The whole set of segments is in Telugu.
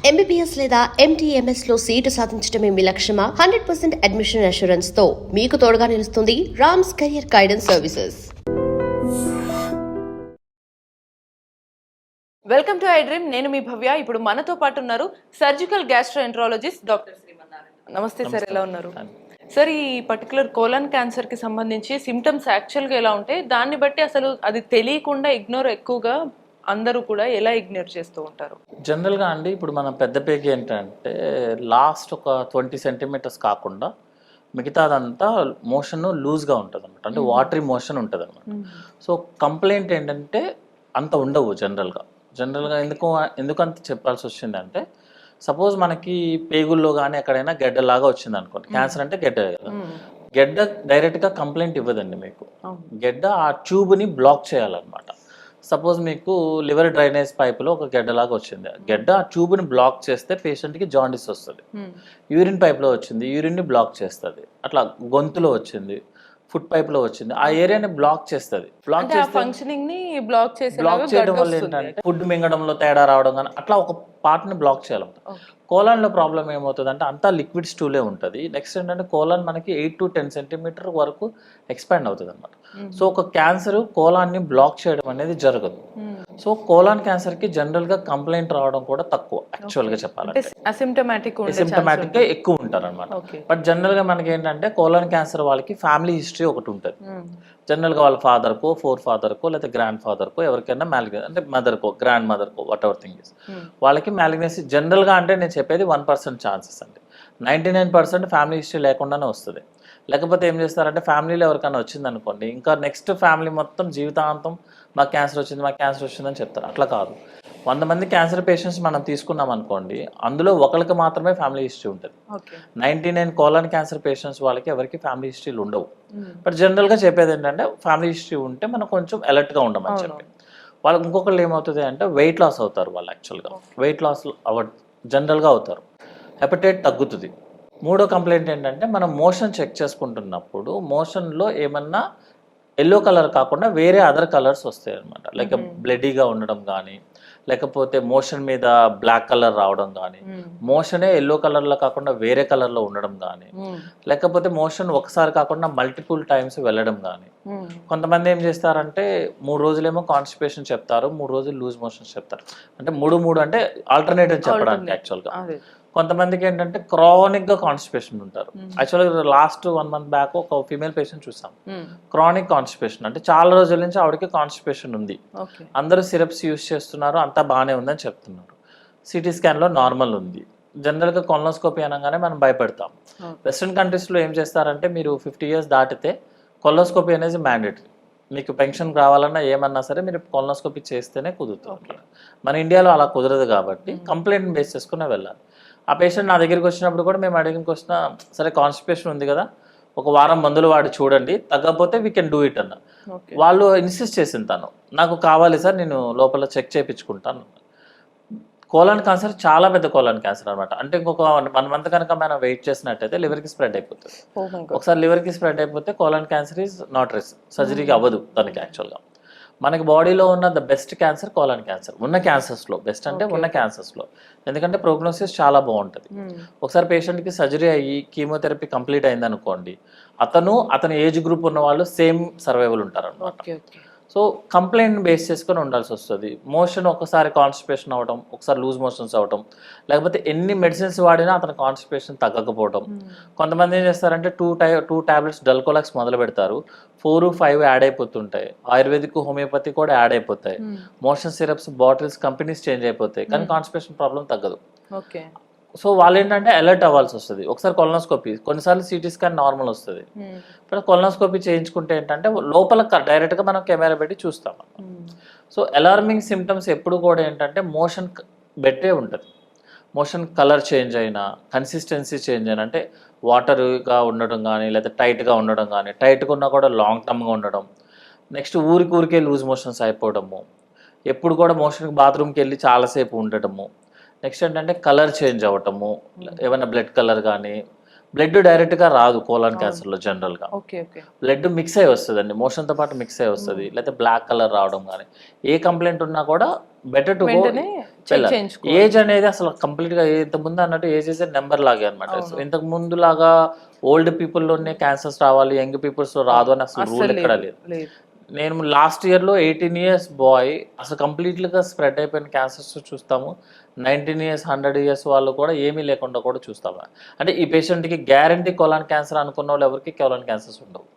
MBBS లేదా MTMS లో సీటు సాధించడమే మీ లక్ష్యమా? 100% అడ్మిషన్ అష్యూరెన్స్ తో మీకు తోడుగా నిలుస్తుంది Rams career guidance services. Welcome to I dream. నేను మీ భవ్య. ఇప్పుడు మనతో పాటు ఉన్నారు సర్జికల్ గ్యాస్ట్రోఎంట్రాలజిస్ట్ డాక్టర్ శ్రీమన్నారాయణ. నమస్తే సార్, ఎలా ఉన్నారు సార్? ఈ పర్టికులర్ కోలన్ క్యాన్సర్ కి సంబంధించి సిమ్టమ్స్ యాక్చువల్గా ఎలా ఉంటాయి, దాన్ని బట్టి అసలు అది తెలియకుండా ఇగ్నోర్ ఎక్కువగా అందరూ కూడా ఎలా ఇగ్నోర్ చేస్తూ ఉంటారు? జనరల్గా అండి, ఇప్పుడు మన పెద్ద పేగు ఏంటంటే లాస్ట్ ఒక 20 సెంటీమీటర్స్ కాకుండా మిగతాదంతా మోషన్ లూజ్గా ఉంటుంది అనమాట, అంటే వాటరీ మోషన్ ఉంటుంది అనమాట. సో కంప్లైంట్ ఏంటంటే అంత ఉండవు జనరల్గా ఎందుకంత చెప్పాల్సి వచ్చిందంటే, సపోజ్ మనకి పేగుల్లో కానీ ఎక్కడైనా గెడ్డలాగా వచ్చింది అనుకోండి, క్యాన్సర్ అంటే గెడ్డ కదా, గెడ్డ డైరెక్ట్గా కంప్లైంట్ ఇవ్వదండి మీకు. గెడ్డ ఆ ట్యూబ్ని బ్లాక్ చేయాలన్నమాట. సపోజ్ మీకు లివర్ డ్రైనేజ్ పైపులో ఒక గెడ్డలాగా వచ్చింది, గెడ్డ ఆ ట్యూబ్ని బ్లాక్ చేస్తే పేషెంట్కి జాండిస్ వస్తుంది. యూరిన్ పైప్లో వచ్చింది, యూరిన్ని బ్లాక్ చేస్తుంది. అట్లా గొంతులో వచ్చింది, ఫుడ్ పైప్లో వచ్చింది, ఆ ఏరియాని బ్లాక్ చేస్తుంది. బ్లాక్ చేయడం వల్ల ఏంటంటే ఫుడ్ మింగడంలో తేడా రావడం కానీ అట్లా ఒక పార్ట్ని బ్లాక్ చేయాలంట. కోలాన్లో ప్రాబ్లం ఏమవుతుంది అంటే అంతా లిక్విడ్ స్టూలే ఉంటుంది. నెక్స్ట్ ఏంటంటే కోలాన్ మనకి 8 to 10 సెంటీమీటర్ వరకు ఎక్స్పాండ్ అవుతుంది అనమాట. సో ఒక క్యాన్సర్ కోలాన్ని బ్లాక్ చేయడం అనేది జరగదు. సో కోలాన్ క్యాన్సర్కి జనరల్గా కంప్లైంట్ రావడం కూడా తక్కువ యాక్చువల్గా చెప్పాలంటే. అసిమ్టమాటిక్ ఎక్కువ ఉంటారు అనమాట. బట్ జనరల్గా మనకి ఏంటంటే కోలాన్ క్యాన్సర్ వాళ్ళకి ఫ్యామిలీ హిస్టరీ ఒకటి ఉంటుంది. జనరల్గా వాళ్ళ ఫాదర్కో, ఫోర్ ఫాదర్కో, లేదా గ్రాండ్ ఫాదర్కో ఎవరికైనా మ్యాలిగ్నెన్సీ, అంటే మదర్కో, గ్రాండ్ మదర్కో, వాట్ ఎవర్ థింగ్ ఇస్, వాళ్ళకి మ్యాలిగ్నెన్సీ జనరల్గా అంటే నేను చెప్పేది 1% ఛాన్సెస్ అండి. 99% ఫ్యామిలీ హిస్టరీ లేకుండానే వస్తుంది. లేకపోతే ఏం చేస్తారంటే ఫ్యామిలీలో ఎవరికైనా వచ్చిందనుకోండి, ఇంకా నెక్స్ట్ ఫ్యామిలీ మొత్తం జీవితాంతం మాకు క్యాన్సర్ వచ్చిందని చెప్తారు. అట్లా కాదు. 100 మంది క్యాన్సర్ పేషెంట్స్ మనం తీసుకున్నాం అనుకోండి, అందులో ఒకరికి మాత్రమే ఫ్యామిలీ హిస్టరీ ఉంటుంది. 99 కోలాన్ క్యాన్సర్ పేషెంట్స్ వాళ్ళకి ఎవరికి ఫ్యామిలీ హిస్టరీలు ఉండవు. బట్ జనరల్గా చెప్పేది ఏంటంటే ఫ్యామిలీ హిస్టరీ ఉంటే మనం కొంచెం అలర్ట్గా ఉండమని చెప్పి. వాళ్ళకి ఇంకొకళ్ళు ఏమవుతుంది అంటే వెయిట్ లాస్ అవుతారు వాళ్ళు. యాక్చువల్గా వెయిట్ లాస్ జనరల్గా అవుతారు. హెపటైట్ తగ్గుతుంది. మూడో కంప్లైంట్ ఏంటంటే మనం మోషన్ చెక్ చేసుకుంటున్నప్పుడు మోషన్లో ఏమన్నా ఎల్లో కలర్ కాకుండా వేరే అదర్ కలర్స్ వస్తాయి అనమాట. లైక్ బ్లడీగా ఉండడం కానీ, లేకపోతే మోషన్ మీద బ్లాక్ కలర్ రావడం కానీ, మోషనే ఎల్లో కలర్లో కాకుండా వేరే కలర్లో ఉండడం కానీ, లేకపోతే మోషన్ ఒకసారి కాకుండా మల్టిపుల్ టైమ్స్ వెళ్ళడం కానీ. కొంతమంది ఏం చేస్తారంటే 3 రోజులేమో కాన్స్టిపేషన్ చెప్తారు, 3 రోజులు లూజ్ మోషన్స్ చెప్తారు. అంటే 3 అంటే ఆల్టర్నేటివ్ చెప్పడానికి యాక్చువల్గా. కొంతమందికి ఏంటంటే క్రానిక్గా కాన్స్టిపేషన్ ఉంటారు. యాక్చువల్గా లాస్ట్ 1 month బ్యాక్ ఒక ఫీమేల్ పేషెంట్ చూసాం, క్రానిక్ కాన్స్టిపేషన్, అంటే చాలా రోజుల నుంచి ఆవిడకి కాన్స్టిపేషన్ ఉంది. అందరూ సిరప్స్ యూజ్ చేస్తున్నారు, అంతా బాగానే ఉందని చెప్తున్నారు. సిటీ స్కాన్లో నార్మల్ ఉంది. జనరల్గా కొలనోస్కోపీ అనగానే మనం భయపడతాం. వెస్ట్రన్ కంట్రీస్లో ఏం చేస్తారంటే మీరు 50 years దాటితే కొలనోస్కోపీ అనేది మ్యాండేటరీ. మీకు పెన్షన్ రావాలన్నా ఏమన్నా సరే మీరు కొలనోస్కోపీ చేస్తేనే కుదురుతుంది. మన ఇండియాలో అలా కుదరదు కాబట్టి కంప్లైంట్ బేస్ చేసుకునే వెళ్ళాలి. ఆ పేషెంట్ నా దగ్గరికి వచ్చినప్పుడు కూడా మేము అడిగిన క్వశ్చన్, సరే కాన్స్టిపేషన్ ఉంది కదా, ఒక వారం మందులు వాడి చూడండి, తగ్గకపోతే వీ కెన్ డూ ఇట్ అన్న. వాళ్ళు ఇన్సిస్ట్ చేసింది, తను నాకు కావాలి సార్, నేను లోపల చెక్ చేయించుకుంటాను. కోలాన్ క్యాన్సర్ చాలా పెద్ద కోలాన్ క్యాన్సర్ అనమాట. అంటే ఇంకొక 1 month కనుక మనం వెయిట్ చేసినట్టయితే లివర్కి స్ప్రెడ్ అయిపోతుంది. ఒకసారి లివర్కి స్ప్రెడ్ అయిపోతే colon cancer is not risk, సర్జరీకి అవ్వదు దానికి. యాక్చువల్గా మనకి బాడీలో ఉన్న the best cancer colon cancer, ఉన్న క్యాన్సర్స్లో బెస్ట్ అంటే ఉన్న క్యాన్సర్స్లో. ఎందుకంటే ప్రోగ్నోసిస్ చాలా బాగుంటుంది. ఒకసారి పేషెంట్కి సర్జరీ అయ్యి కీమోథెరపీ కంప్లీట్ అయింది అనుకోండి, అతని ఏజ్ గ్రూప్ ఉన్న వాళ్ళు సేమ్ సర్వైవల్ ఉంటారు అనమాట. సో కంప్లైంట్ బేస్ చేసుకొని ఉండాల్సి వస్తుంది. మోషన్ ఒకసారి కాన్స్టిపేషన్ అవ్వడం, ఒకసారి లూజ్ మోషన్స్ అవ్వడం, లేకపోతే ఎన్ని మెడిసిన్స్ వాడినా అతని కాన్స్టిపేషన్ తగ్గకపోవడం. కొంతమంది ఏం చేస్తారంటే 2 tablets డల్కోలాక్స్ మొదలు పెడతారు, 4, 5 యాడ్ అయిపోతుంటాయి. ఆయుర్వేదిక్, హోమియోపతి కూడా యాడ్ అయిపోతాయి. Motion syrups bottles companies change అయిపోతాయి, కానీ కాన్స్టిపేషన్ ప్రాబ్లం తగ్గదు. సో వాళ్ళు ఏంటంటే అలర్ట్ అవ్వాల్సి వస్తుంది. ఒకసారి కొలనోస్కోపీ, కొన్నిసార్లు సిటీ స్కాన్ నార్మల్ వస్తుంది. ఇప్పుడు కొలనోస్కోపీ చేయించుకుంటే ఏంటంటే లోపల డైరెక్ట్గా మనం కెమెరా పెట్టి చూస్తాం. సో అలార్మింగ్ సిమ్టమ్స్ ఎప్పుడు కూడా ఏంటంటే మోషన్ బెట్టే ఉంటుంది. మోషన్ కలర్ చేంజ్ అయినా, కన్సిస్టెన్సీ చేంజ్ అయినా, అంటే వాటర్గా ఉండడం కానీ, లేదా టైట్గా ఉండడం కానీ, టైట్గా ఉన్నా కూడా లాంగ్ టర్మ్గా ఉండడం. నెక్స్ట్ ఊరికే లూజ్ మోషన్స్ అయిపోవడము, ఎప్పుడు కూడా మోషన్కి బాత్రూమ్కి వెళ్ళి చాలాసేపు ఉండటము. నెక్స్ట్ ఏంటంటే కలర్ చేంజ్ అవ్వటము, ఏమైనా బ్లడ్ కలర్ కానీ, బ్లడ్ డైరెక్ట్ గా రాదు కోలాన్ క్యాన్సర్ లో జనరల్ గా. Okay okay. బ్లడ్ మిక్స్ అయ్యి వస్తుందండి, మోషన్ తో పాటు మిక్స్ అయ్యి వస్తుంది, లేకపోతే బ్లాక్ కలర్ రావడం కానీ ఏ కంప్లైంట్ ఉన్నా కూడా బెటర్ టు గో. ఏజ్ అనేది అసలు కంప్లీట్ గా ఇంతకు ముందు అన్నట్టు ఏజ్ ఇస్ నెంబర్ లాగే అనమాట. ఇంతకు ముందు లాగా ఓల్డ్ పీపుల్ లోనే క్యాన్సర్స్ రావాలి, యంగ్ పీపుల్స్ లో రాదు అని అసలు రూల్ ఎక్కడ లేదు. నేను లాస్ట్ ఇయర్ లో 18 years బాయ్ అసలు కంప్లీట్లీగా స్ప్రెడ్ అయిపోయిన క్యాన్సర్స్ చూస్తాము. 19 years 100 years వాళ్ళు కూడా ఏమీ లేకుండా కూడా చూస్తాము. అంటే ఈ పేషెంట్కి గ్యారంటీ కోలాన్ క్యాన్సర్ అనుకున్న వాళ్ళు ఎవరికి కోలాన్ క్యాన్సర్స్ ఉండవు.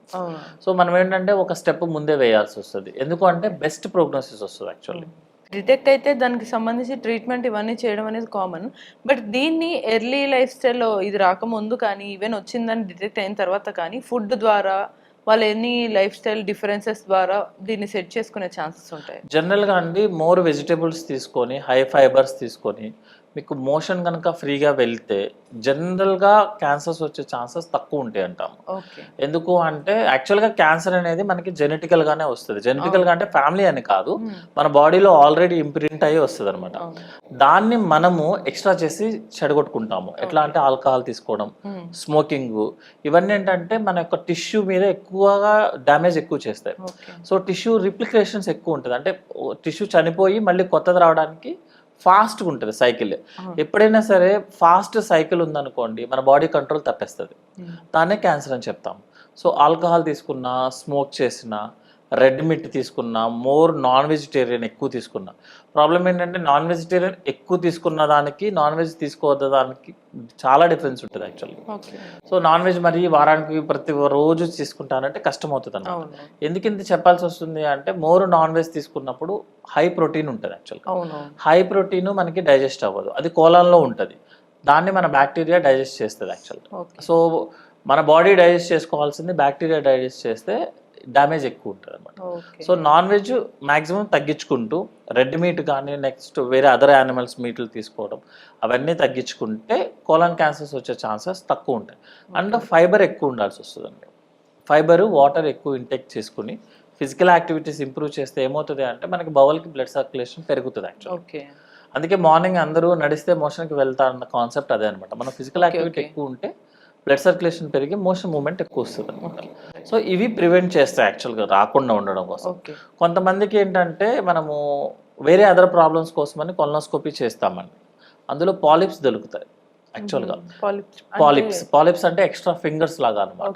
సో మనం ఏంటంటే ఒక స్టెప్ ముందే వేయాల్సి వస్తుంది. ఎందుకు అంటే బెస్ట్ ప్రోగ్నోసిస్ వస్తుంది యాక్చువల్లీ. డిటెక్ట్ అయితే దానికి సంబంధించి ట్రీట్మెంట్ ఇవన్నీ చేయడం అనేది కామన్. బట్ దీన్ని ఎర్లీ లైఫ్ స్టైల్లో ఇది రాకముందు కానీ ఈవెన్ వచ్చిందని డిటెక్ట్ అయిన తర్వాత కానీ ఫుడ్ ద్వారా వాళ్ళు ఎన్ని లైఫ్ స్టైల్ డిఫరెన్సెస్ ద్వారా దీన్ని సెట్ చేసుకునే ఛాన్సెస్ ఉంటాయి? జనరల్గా అండి మోర్ వెజిటేబుల్స్ తీసుకొని హై ఫైబర్స్ తీసుకొని మీకు మోషన్ కనుక ఫ్రీగా వెళ్తే జనరల్గా క్యాన్సర్స్ వచ్చే ఛాన్సెస్ తక్కువ ఉంటాయి అంటాము. ఎందుకు అంటే యాక్చువల్గా క్యాన్సర్ అనేది మనకి జెనెటికల్గానే వస్తుంది. జెనెటికల్గా అంటే ఫ్యామిలీ అని కాదు, మన బాడీలో ఆల్రెడీ ఇంప్రింట్ అయ్యి వస్తుంది అనమాట. దాన్ని మనము ఎక్స్ట్రా చేసి చెడగొట్టుకుంటాము. ఎట్లా అంటే ఆల్కహాల్ తీసుకోవడం, స్మోకింగ్, ఇవన్నీ ఏంటంటే మన యొక్క టిష్యూ మీద ఎక్కువగా డ్యామేజ్ ఎక్కువ చేస్తాయి. సో టిష్యూ రిప్లికేషన్స్ ఎక్కువ ఉంటుంది. అంటే టిష్యూ చనిపోయి మళ్ళీ కొత్తది రావడానికి ఫాస్ట్గా ఉంటుంది సైకిల్. ఎప్పుడైనా సరే ఫాస్ట్ సైకిల్ ఉందనుకోండి మన బాడీ కంట్రోల్ తప్పేస్తుంది, దాన్నే క్యాన్సర్ అని చెప్తాం. సో ఆల్కహాల్ తీసుకున్నా, స్మోక్ చేసినా, రెడ్ మీట్ తీసుకున్నా, మోర్ నాన్ వెజిటేరియన్ ఎక్కువ తీసుకున్నా, ప్రాబ్లం ఏంటంటే నాన్ వెజిటేరియన్ ఎక్కువ తీసుకున్న దానికి నాన్ వెజ్ తీసుకోవద్ద దానికి చాలా డిఫరెన్స్ ఉంటుంది యాక్చువల్లీ. సో నాన్ వెజ్ మరి వారానికి ప్రతి రోజు తీసుకుంటానంటే కష్టం అవుతుంది అన్నమాట. ఎందుకు ఇంత చెప్పాల్సి వస్తుంది అంటే మోర్ నాన్ వెజ్ తీసుకున్నప్పుడు హై ప్రోటీన్ ఉంటుంది యాక్చువల్గా. హై ప్రోటీన్ మనకి డైజెస్ట్ అవ్వదు, అది కోలాన్లో ఉంటుంది. దాన్ని మన బ్యాక్టీరియా డైజెస్ట్ చేస్తుంది యాక్చువల్గా. సో మన బాడీ డైజెస్ట్ చేసుకోవాల్సింది బ్యాక్టీరియా డైజెస్ట్ చేస్తే డ్యామేజ్ ఎక్కువ ఉంటుంది అనమాట. సో నాన్ వెజ్ మ్యాక్సిమం తగ్గించుకుంటూ రెడ్ మీట్ కానీ నెక్స్ట్ వేరే అదర్ యానిమల్స్ మీట్లు తీసుకోవడం అవన్నీ తగ్గించుకుంటే కోలాన్ క్యాన్సర్స్ వచ్చే ఛాన్సెస్ తక్కువ ఉంటాయి. అండ్ ఫైబర్ ఎక్కువ ఉండాల్సి వస్తుందండి. ఫైబర్, వాటర్ ఎక్కువ ఇంటేక్ చేసుకుని ఫిజికల్ యాక్టివిటీస్ ఇంప్రూవ్ చేస్తే ఏమవుతుంది అంటే మనకి బౌల్కి బ్లడ్ సర్క్యులేషన్ పెరుగుతుంది యాక్చువల్లీ. అందుకే మార్నింగ్ అందరూ నడిస్తే మోషన్కి వెళ్తారన్న కాన్సెప్ట్ అదే అనమాట. మన ఫిజికల్ యాక్టివిటీ ఎక్కువ ఉంటే బ్లడ్ సర్క్యులేషన్ పెరిగి మోషన్ మూవ్మెంట్ ఎక్కువ వస్తుంది అనమాట. సో ఇవి ప్రివెంట్ చేస్తాయి యాక్చువల్గా రాకుండా ఉండడం కోసం. కొంతమందికి ఏంటంటే మనము వేరే అదర్ ప్రాబ్లమ్స్ కోసమని కొలనోస్కోపీ చేస్తామండి, అందులో పాలిప్స్ దొరుకుతాయి యాక్చువల్గా. పాలిప్స్ అంటే ఎక్స్ట్రా ఫింగర్స్ లాగా అనమాట.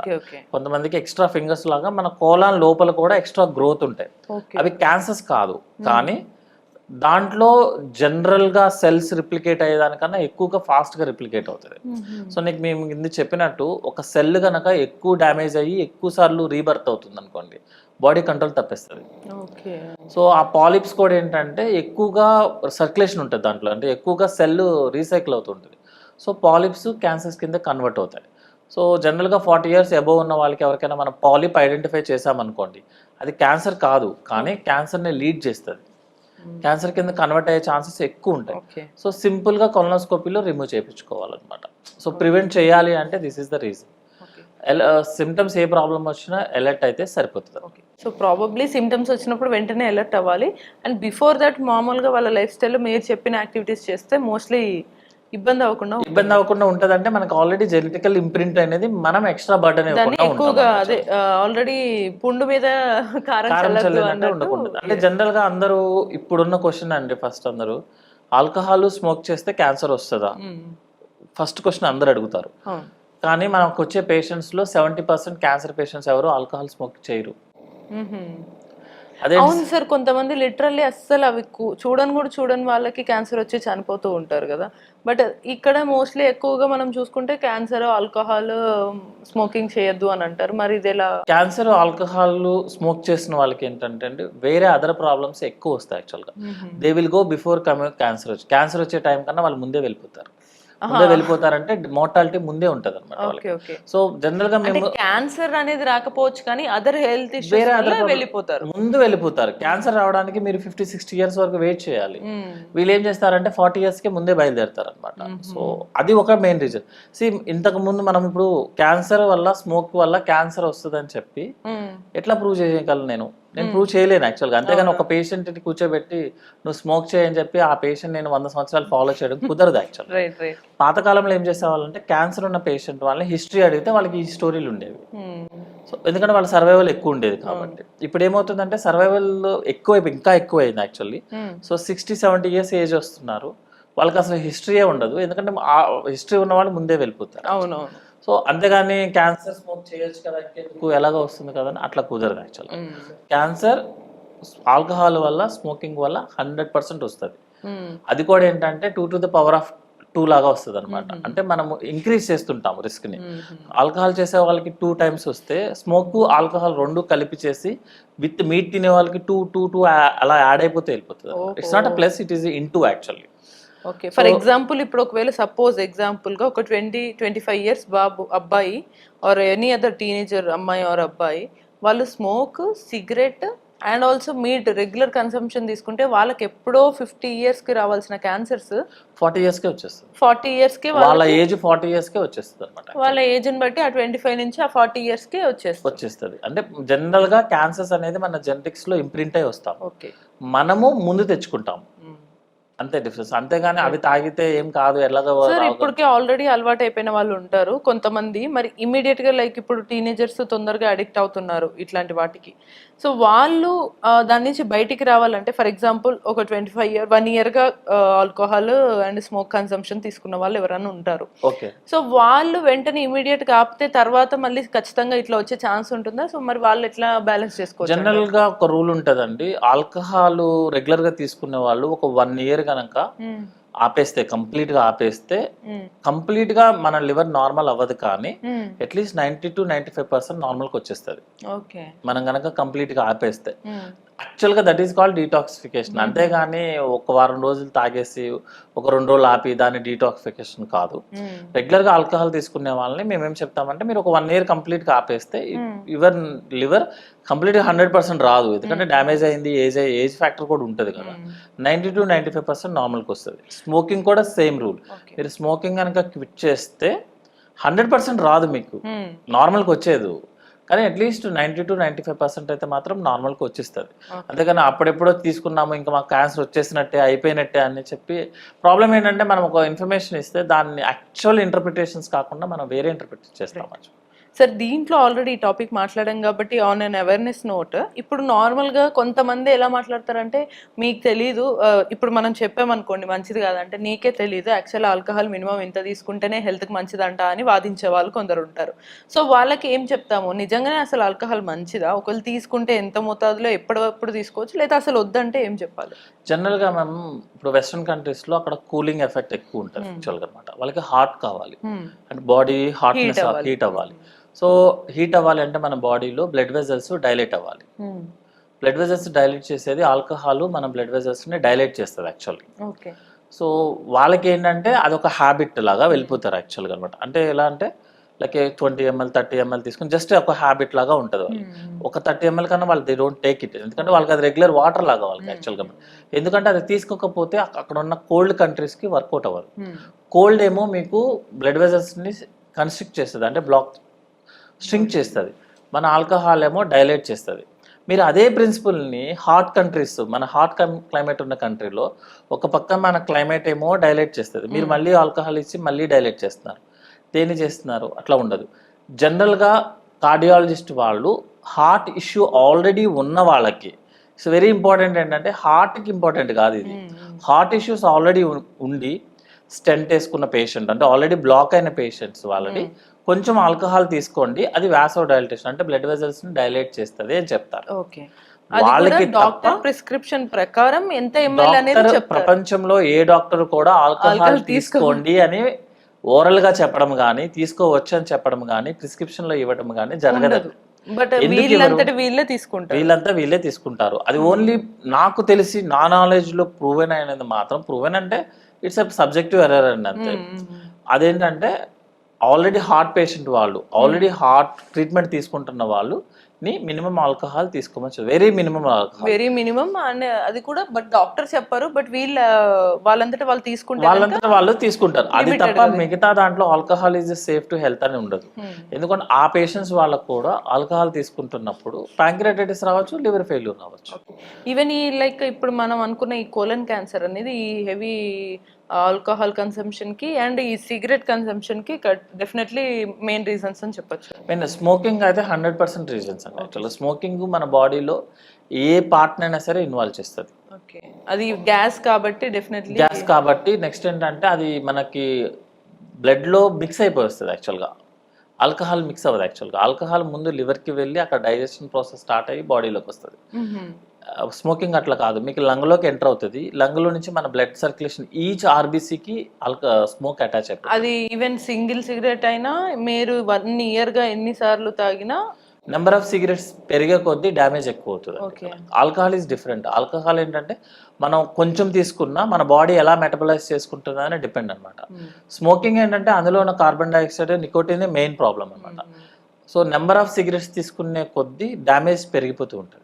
కొంతమందికి ఎక్స్ట్రా ఫింగర్స్ లాగా మన కోలాన్ లోపల కూడా ఎక్స్ట్రా గ్రోత్ ఉంటాయి. అవి క్యాన్సర్స్ కాదు, కానీ దాంట్లో జనరల్గా సెల్స్ రిప్లికేట్ అయ్యేదానికన్నా ఎక్కువగా ఫాస్ట్గా రిప్లికేట్ అవుతుంది. సో నీకు మేము కింద చెప్పినట్టు ఒక సెల్ కనుక ఎక్కువ డ్యామేజ్ అయ్యి ఎక్కువ సార్లు రీబర్త్ అవుతుంది అనుకోండి, బాడీ కంట్రోల్ తప్పేస్తుంది. సో ఆ పాలిప్స్ కూడా ఏంటంటే ఎక్కువగా సర్క్యులేషన్ ఉంటుంది దాంట్లో, అంటే ఎక్కువగా సెల్ రీసైకిల్ అవుతుంటుంది. సో పాలిప్స్ క్యాన్సర్స్ కింద కన్వర్ట్ అవుతాయి. సో జనరల్గా 40 years అబోవ్ ఉన్న వాళ్ళకి ఎవరికైనా మనం పాలిప్ ఐడెంటిఫై చేసామనుకోండి, అది క్యాన్సర్ కాదు కానీ క్యాన్సర్ని లీడ్ చేస్తుంది, క్యాన్సర్ కింద కన్వర్ట్ అయ్యే ఛాన్సెస్ ఎక్కువ ఉంటాయి. సో సింపుల్గా కొలనోస్కోపీలో రిమూవ్ చేయించుకోవాలన్నమాట. సో ప్రివెంట్ చేయాలి అంటే this is the reason. Symptoms A problem వచ్చినా అలర్ట్ అయితే సరిపోతుంది. సో ప్రాబబ్లీ సిమ్టమ్స్ వచ్చినప్పుడు వెంటనే అలర్ట్ అవ్వాలి. అండ్ బిఫోర్ దట్ మామూలుగా వాళ్ళ లైఫ్ స్టైల్లో మీరు చెప్పిన యాక్టివిటీస్ చేస్తే మోస్ట్లీ ఇబ్బంది అవ్వకుండా ఉంటుంది. అంటే మనకు ఆల్రెడీ జెనెటికల్ ఇంప్రింట్ అనేది మనం ఎక్స్ట్రా బర్డెన్ ఎక్కువగా అదే ఆల్రెడీ పుండు మీద కారం ఉండకూడదు. అంటే జనరల్ గా అందరూ ఇప్పుడున్న క్వశ్చన్ అండి, ఫస్ట్ అందరూ ఆల్కహాల్ స్మోక్ చేస్తే క్యాన్సర్ వస్తుందా ఫస్ట్ క్వశ్చన్ అందరు అడుగుతారు. కానీ మనకు వచ్చే పేషెంట్స్ లో 70% క్యాన్సర్ పేషెంట్స్ ఎవరు ఆల్కహాల్ స్మోక్ చేయరు. అవును సార్, కొంతమంది లిటరల్లీ అస్సలు అవి చూడని వాళ్ళకి క్యాన్సర్ వచ్చి చనిపోతూ ఉంటారు కదా. బట్ ఇక్కడ మోస్ట్లీ ఎక్కువగా మనం చూసుకుంటే క్యాన్సర్, ఆల్కహాల్, స్మోకింగ్ చేయొద్దు అని అంటారు. మరి ఇది ఎలా? క్యాన్సర్, ఆల్కహాల్ స్మోక్ చేసిన వాళ్ళకి ఏంటంటే వేరే అదర్ ప్రాబ్లమ్స్ ఎక్కువ వస్తాయి యాక్చువల్గా. They will go before cancer వచ్చే టైం కన్నా వాళ్ళు ముందే వెళ్ళిపోతారంటే మోర్టాలిటీ ముందే ఉంటది అనమాట. సో జనరల్ గా మేము క్యాన్సర్ అనేది రాకపోవచ్చు కానీ అదర్ హెల్త్ ఇష్యూస్ ముందు వెళ్ళిపోతారు. క్యాన్సర్ రావడానికి మీరు 50-60 years వరకు వెయిట్ చేయాలి. వీళ్ళు ఏం చేస్తారంటే 40 years కి ముందే బయలుదేరుతారు అనమాట. సో అది ఒక మెయిన్ రీజన్. ఇంతకు ముందు మనం ఇప్పుడు క్యాన్సర్ వల్ల స్మోక్ వల్ల క్యాన్సర్ వస్తుంది అని చెప్పి ఎట్లా ప్రూవ్ చేయగలను నేను? నేను ప్రూవ్ చేయలేను యాక్చువల్గా. అంతేగాని ఒక పేషెంట్ని కూర్చోబెట్టి నువ్వు స్మోక్ చేయని చెప్పి ఆ పేషెంట్ నేను 100 సంవత్సరాలు ఫాలో చేయడం కుదరదు యాక్చువల్. పాతకాలంలో ఏం చేసేవాళ్ళంటే క్యాన్సర్ ఉన్న పేషెంట్ వాళ్ళని హిస్టరీ అడిగితే వాళ్ళకి ఈ స్టోరీలు ఉండేవి. సో ఎందుకంటే వాళ్ళ సర్వైవల్ ఎక్కువ ఉండేది కాబట్టి. ఇప్పుడు ఏమవుతుందంటే సర్వైవల్ ఇంకా ఎక్కువైంది యాక్చువల్లీ. సో 60-70 ఇయర్స్ ఏజ్ వస్తున్నారు, వాళ్ళకి అసలు హిస్టరీయే ఉండదు, ఎందుకంటే ఆ హిస్టరీ ఉన్న వాళ్ళు ముందే వెళ్ళిపోతారు. అవునవును. సో అంతేగాని క్యాన్సర్ స్మోక్ చేయొచ్చు కదా, ఇంకెందుకు ఎలాగో వస్తుంది కదా అని అట్లా కుదరదు యాక్చువల్గా. క్యాన్సర్ ఆల్కహాల్ వల్ల, స్మోకింగ్ వల్ల 100% వస్తుంది. అది కూడా ఏంటంటే 2 లాగా వస్తుంది అనమాట. అంటే మనము ఇంక్రీజ్ చేస్తుంటాము రిస్క్ ని. ఆల్కహాల్ చేసే వాళ్ళకి 2 times వస్తే, స్మోక్ ఆల్కహాల్ 2 కలిపి చేసి విత్ మీట్ తినే వాళ్ళకి 2 అలా యాడ్ అయిపోతే వెళ్ళిపోతుంది. It's not a plus, it is into actually. Okay, for example ఇప్పుడు ఒకవేళ సపోజ్ ఎగ్జాంపుల్ గా ఒక 20-25 ఇయర్స్ అబ్బాయి ఆర్ ఎనీ అదర్ టీనేజర్ అమ్మాయి ఆర్ అబ్బాయి, వాళ్ళు smoke, cigarette and also meet regular consumption తీసుకుంటే వాళ్ళకి ఎప్పుడో 50 years కి రావాల్సిన క్యాన్సర్స్ 40 years కే వచ్చేస్తుంది. 40 years కి వాళ్ళ ఏజ్ 40 years కే వచ్చేస్తుంది అనమాట. వాళ్ళ ఏజ్ ని బట్టి ఆ 25 నుంచి ఆ 40 years కి వచ్చేస్తుంది. అంటే జనరల్ గా క్యాన్సర్స్ అనేది మన జెనెటిక్స్ లో ఇంప్రింట్ అయి వస్తాం, ఓకే, మనము ముందు తెచ్చుకుంటాం, అంతే డిఫరెన్స్. అంతేగాని అవి తాగితే ఏం కాదు ఎలాగో. సార్ ఇప్పటికే ఆల్రెడీ అలవాటు అయిపోయిన వాళ్ళు ఉంటారు కొంతమంది, మరి ఇమీడియట్ గా లైక్ ఇప్పుడు టీనేజర్స్ తొందరగా అడిక్ట్ అవుతున్నారు ఇట్లాంటి వాటికి. సో వాళ్ళు దాని నుంచి బయటికి రావాలంటే ఫర్ ఎగ్జాంపుల్ ఒక 1 year గా ఆల్కహాల్ అండ్ స్మోక్ కన్సంప్షన్ తీసుకున్న వాళ్ళు ఎవరైనా ఉంటారు. ఓకే, సో వాళ్ళు వెంటనే ఇమీడియట్ గా ఆపితే తర్వాత మళ్ళీ ఖచ్చితంగా ఇట్లా వచ్చే ఛాన్స్ ఉంటుందా? సో మరి వాళ్ళు ఎట్లా బ్యాలెన్స్ చేసుకోవచ్చు? జనరల్ గా ఒక రూల్ ఉంటదండి, ఆల్కహాల్ రెగ్యులర్ గా తీసుకునే వాళ్ళు ఒక 1 year కనుక ఆపేస్తే, కంప్లీట్ గా ఆపేస్తే, కంప్లీట్ గా మన లివర్ నార్మల్ అవ్వదు కానీ అట్లీస్ట్ 90-95% నార్మల్ కి వచ్చేస్తుంది మనం కనుక కంప్లీట్ గా ఆపేస్తే. యాక్చువల్ గా దట్ ఈస్ కాల్డ్ డీటాక్సిఫికేషన్. అంతేగాని ఒక వారం రోజులు తాగేసి ఒక 2 రోజులు ఆపి దాన్ని డీటాక్సిఫికేషన్ కాదు. రెగ్యులర్ గా ఆల్కహాల్ తీసుకునే వాళ్ళని మేమేం చెప్తామంటే మీరు ఒక 1 year కంప్లీట్ గా ఆపేస్తే యువర్ లివర్ కంప్లీట్ గా 100% రాదు, ఎందుకంటే డ్యామేజ్ అయింది, ఏజ్ ఫ్యాక్టర్ కూడా ఉంటుంది కదా. 90-95% నార్మల్కి వస్తుంది. స్మోకింగ్ కూడా సేమ్ రూల్, మీరు స్మోకింగ్ కనుక క్విట్ చేస్తే 100% రాదు మీకు, నార్మల్కి వచ్చేది, కానీ అట్లీస్ట్ 90-95% అయితే మాత్రం నార్మల్కి వచ్చేస్తుంది. అంతేగాని అప్పుడెప్పుడో తీసుకున్నాము ఇంకా మాకు క్యాన్సర్ వచ్చేసినట్టే అయిపోయినట్టే అని చెప్పి. ప్రాబ్లం ఏంటంటే మనం ఒక ఇన్ఫర్మేషన్ ఇస్తే దాన్ని యాక్చువల్ ఇంటర్ప్రిటేషన్స్ కాకుండా మనం వేరే ఇంటర్ప్రిట్ చేస్తాం. సార్ దీంట్లో ఆల్రెడీ ఈ టాపిక్ మాట్లాడాం కాబట్టి ఆన్ అన్ అవేర్నెస్ నోట్, ఇప్పుడు నార్మల్గా కొంతమంది ఎలా మాట్లాడతారంటే మీకు తెలీదు, ఇప్పుడు మనం చెప్పామనుకోండి మంచిది కాదంటే నీకే తెలీదు, యాక్చువల్ ఆల్కహాల్ మినిమం ఇంత తీసుకుంటేనే హెల్త్కి మంచిదంట అని వాదించే వాళ్ళు కొందరు ఉంటారు. సో వాళ్ళకి ఏం చెప్తాము, నిజంగానే అసలు ఆల్కహాల్ మంచిదా, ఒకవేళ తీసుకుంటే ఎంత మోతాదులో ఎప్పుడప్పుడు తీసుకోవచ్చు, లేదా అసలు వద్దంటే ఏం చెప్పాలి? జనరల్గా మేము ఇప్పుడు వెస్ట్రన్ కంట్రీస్లో అక్కడ కూలింగ్ ఎఫెక్ట్ ఎక్కువ ఉంటుంది యాక్చువల్గా అనమాట. వాళ్ళకి హాట్ కావాలి అంటే బాడీ హాట్నెస్ హీట్ అవ్వాలి. సో హీట్ అవ్వాలి అంటే మన బాడీలో బ్లడ్ వెజల్స్ డైలేట్ అవ్వాలి. బ్లడ్ వెజల్స్ డైలేట్ చేసేది ఆల్కహాల్ మన బ్లడ్ వెజల్స్ని డైలేట్ చేస్తుంది యాక్చువల్గా. సో వాళ్ళకి ఏంటంటే అదొక హ్యాబిట్ లాగా వెళ్ళిపోతారు యాక్చువల్గా అనమాట. అంటే ఎలా అంటే లైక్ 20 ml 30 ml తీసుకుని జస్ట్ ఒక హ్యాబిట్ లాగా ఉంటుంది వాళ్ళు. ఒక 30 ml కన్నా వాళ్ళు దే డోంట్ టేక్ ఇట్, ఎందుకంటే వాళ్ళకి అది రెగ్యులర్ వాటర్ లాగా వాళ్ళకి యాక్చువల్గా. ఎందుకంటే అది తీసుకోకపోతే అక్కడ ఉన్న కోల్డ్ కంట్రీస్కి వర్కౌట్ అవ్వదు. కోల్డ్ ఏమో మీకు బ్లడ్ వెజల్స్ని కన్స్ట్రిక్ట్ చేస్తుంది, అంటే స్ట్రింక్ చేస్తుంది. మన ఆల్కహాల్ ఏమో డైలేట్ చేస్తుంది. మీరు అదే ప్రిన్సిపల్ని హాట్ కంట్రీస్, మన హాట్ క్లైమేట్ ఉన్న కంట్రీలో ఒక పక్క మన క్లైమేట్ ఏమో డైలేట్ చేస్తుంది, మీరు మళ్ళీ ఆల్కహాల్ ఇచ్చి మళ్ళీ డైలేట్ చేస్తున్నారు. దేన్ని చేస్తున్నారు? అట్లా ఉండదు. జనరల్గా కార్డియాలజిస్ట్ వాళ్ళు హార్ట్ ఇష్యూ ఆల్రెడీ ఉన్న వాళ్ళకి, సో వెరీ ఇంపార్టెంట్ ఏంటంటే హార్ట్కి ఇంపార్టెంట్ కాదు ఇది, హార్ట్ ఇష్యూస్ ఆల్రెడీ ఉండి స్టెంట్ వేసుకున్న పేషెంట్, అంటే ఆల్రెడీ బ్లాక్ అయిన పేషెంట్స్ వాళ్ళని కొంచెం ఆల్కహాల్ తీసుకోండి, అది వాసో డైలటేషన్ అంటే బ్లడ్ వెజల్స్ ని డైలేట్ చేస్తుంది అని చెప్తారు. వాళ్ళకి డాక్టర్ ప్రిస్క్రిప్షన్ ప్రకారం ఎంత ఎంఎల్ అనేది చెప్తారు. ప్రపంచంలో ఏ డాక్టర్ కూడా ఆల్కహాల్ తీసుకోండి అని ఓరల్ గా చెప్పడం కానీ, తీసుకోవచ్చు అని చెప్పడం కానీ, ప్రిస్క్రిప్షన్ లో ఇవ్వడం కానీ జరగదు. బట్ వీళ్ళంతా వీళ్ళే తీసుకుంటారు. అది ఓన్లీ నాకు తెలిసి నా నాలెడ్జ్ లో ప్రూవెన్ అయినది మాత్రం, ప్రూవెన్ అంటే ఇట్స్ అ సబ్జెక్టివ్ ఎర్రర్ అండి అంతే. అదేంటంటే ఆల్రెడీ హార్ట్ పేషెంట్ వాళ్ళు, ఆల్రెడీ హార్ట్ ట్రీట్మెంట్ తీసుకుంటున్న వాళ్ళు ని మినిమం ఆల్కహాల్ తీసుకోవచ్చు, very minimum alcohol, very minimum. And అది కూడా బట్ డాక్టర్ చెప్పారు, బట్ వాళ్ళంతటా వాళ్ళు తీసుకుంటారు, వాళ్ళంతా వాళ్ళు తీసుకుంటారు. అది తప్ప మిగతా దాంట్లో alcohol is safe to health అని ఉండదు. ఎందుకంటే ఆ పేషెంట్స్ వాళ్ళకు కూడా ఆల్కహాల్ తీసుకుంటున్నప్పుడు ప్యాంక్రియాటైటిస్ రావచ్చు, లివర్ ఫెయిల్యూర్ రావచ్చు. ఈవెన్ ఈ లైక్ ఇప్పుడు మనం అనుకున్న ఈ కోలన్ క్యాన్సర్ అనేది ఈ హెవీ ఆల్కహాల్ కన్సంప్షన్ కి అండ్ ఈ సిగరెట్ కన్సంప్షన్ కి డెఫినెట్లీ మెయిన్ రీజన్స్ అని చెప్పొచ్చు. మెయిన్ స్మోకింగ్ అయితే 100% రీజన్స్ అండి. యాక్చువల్గా స్మోకింగ్ మన బాడీలో ఏ పార్ట్ అయినా సరే ఇన్వాల్వ్ చేస్తుంది. ఓకే, అది గ్యాస్ కాబట్టి డెఫినెట్లీ గ్యాస్ కాబట్టి నెక్స్ట్ ఏంటంటే అది మనకి బ్లడ్లో మిక్స్ అయిపోతుంది. యాక్చువల్గా ఆల్కహాల్ మిక్స్ అవ్వదు. యాక్చువల్గా ఆల్కహాల్ ముందు లివర్కి వెళ్ళి అక్కడ డైజెషన్ ప్రాసెస్ స్టార్ట్ అయ్యి బాడీలోకి వస్తుంది. స్మోకింగ్ అట్లా కాదు, మీకు లంగ్లోకి ఎంటర్ అవుతుంది. లంగ్లో నుంచి మన బ్లడ్ సర్క్యులేషన్ ఈచ్ ఆర్బీసీకి స్మోక్ అటాచ్ అయిపోతుంది. అది ఈవెన్ సింగిల్ సిగరెట్ అయినా మీరు 1 year గా ఎన్నిసార్లు తాగినా నెంబర్ ఆఫ్ సిగరెట్స్ పెరిగే కొద్దీ డ్యామేజ్ ఎక్కువ అవుతుంది. Alcohol is different. ఆల్కహాల్ ఏంటంటే మనం కొంచెం తీసుకున్నా మన బాడీ ఎలా మెటబలైజ్ చేసుకుంటుందా అని డిపెండ్ అనమాట. స్మోకింగ్ ఏంటంటే అందులో ఉన్న carbon dioxide, nicotine main problem అనమాట. సో నెంబర్ ఆఫ్ సిగరెట్స్ తీసుకునే కొద్దీ డ్యామేజ్ పెరిగిపోతూ ఉంటుంది.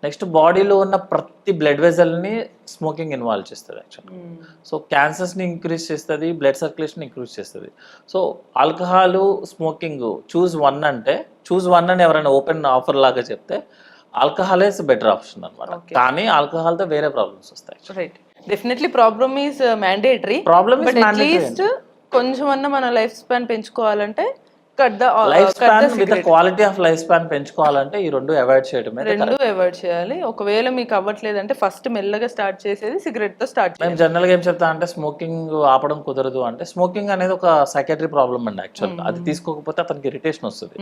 నెక్స్ట్ బాడీలో ఉన్న ప్రతి బ్లడ్ వెజల్ని స్మోకింగ్ ఇన్వాల్వ్ చేస్తుంది యాక్చువల్లీ. సో క్యాన్సర్స్ని ఇంక్రీజ్ చేస్తుంది, బ్లడ్ సర్క్యులేషన్ ఇంక్రీజ్ చేస్తుంది. So alcohol, smoking choose one అంటే చూస్ వన్ అని ఎవరైనా ఓపెన్ ఆఫర్ లాగా చెప్తే ఆల్కహాల్ ఇస్ బెటర్ ఆప్షన్ అనమాట. కానీ ఆల్కహాల్తో వేరే ప్రాబ్లమ్స్ వస్తాయి. Right, definitely problem is mandatory. Problem is at least కొంచెం అన్న మన లైఫ్ స్పాన్ పెంచుకోవాలంటే life span with quality of life span పెంచుకోవాలంటే ఈ రెండు అవాయిడ్ చేయడమే. రెండు అవాయిడ్ చేయాలి. ఒకవేళ మీకు అవ్వట్లేదంటే ఫస్ట్ మెల్లగా స్టార్ట్ చేసేది సిగరెట్ తో స్టార్ట్ చేయాలి. మేము జనరల్గా ఏం చెప్తా అంటే స్మోకింగ్ ఆపడం కుదరదు అంటే, స్మోకింగ్ అనేది ఒక సైకాట్రీ ప్రాబ్లమ్ అండి యాక్చువల్గా. అది తీసుకోకపోతే అతనికి ఇరిటేషన్ వస్తుంది,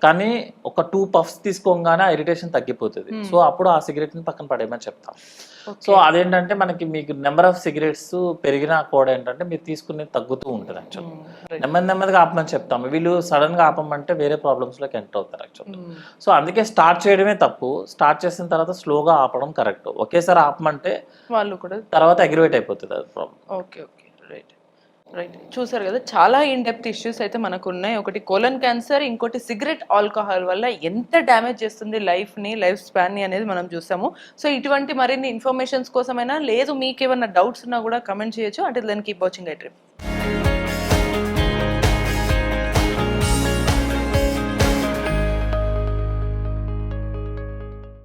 కానీ ఒక 2 puffs తీసుకోగానే ఆ ఇరిటేషన్ తగ్గిపోతుంది. సో అప్పుడు ఆ సిగరెట్ ని పక్కన పడేయమని చెప్తాం. సో అదేంటంటే మనకి మీకు నెంబర్ ఆఫ్ సిగరెట్స్ పెరిగినా కూడా ఏంటంటే మీరు తీసుకునేది తగ్గుతూ ఉంటుంది యాక్చువల్గా. నెమ్మదిగా ఆపమని చెప్తాము. వీళ్ళు సడన్ గా ఆపమంటే వేరే ప్రాబ్లమ్స్ లోకి ఎంటర్ అవుతారు యాక్చువల్గా. సో అందుకే స్టార్ట్ చేయడమే తప్పు, స్టార్ట్ చేసిన తర్వాత స్లోగా ఆపడం కరెక్ట్. ఒకేసారి ఆపమంటే వాళ్ళు కూడా తర్వాత అగ్రివేట్ అయిపోతుంది అది problem. Okay okay, right right. చూసారు కదా, చాలా ఇన్ డెప్త్ ఇష్యూస్ అయితే మనకు ఉన్నాయి. ఒకటి కోలన్ క్యాన్సర్, ఇంకోటి సిగరెట్, ఆల్కహాల్ వల్ల ఎంత డ్యామేజ్ చేస్తుంది లైఫ్ని, లైఫ్ స్పాన్ని అనేది మనం చూసాము. సో ఇటువంటి మరిన్ని ఇన్ఫర్మేషన్స్ కోసమైనా లేదు మీకు ఏమైనా డౌట్స్ ఉన్నా కూడా కమెంట్ చేయొచ్చు. అంటే దాన్ని కీప్ వాచింగ్ ఐ డ్రీమ్.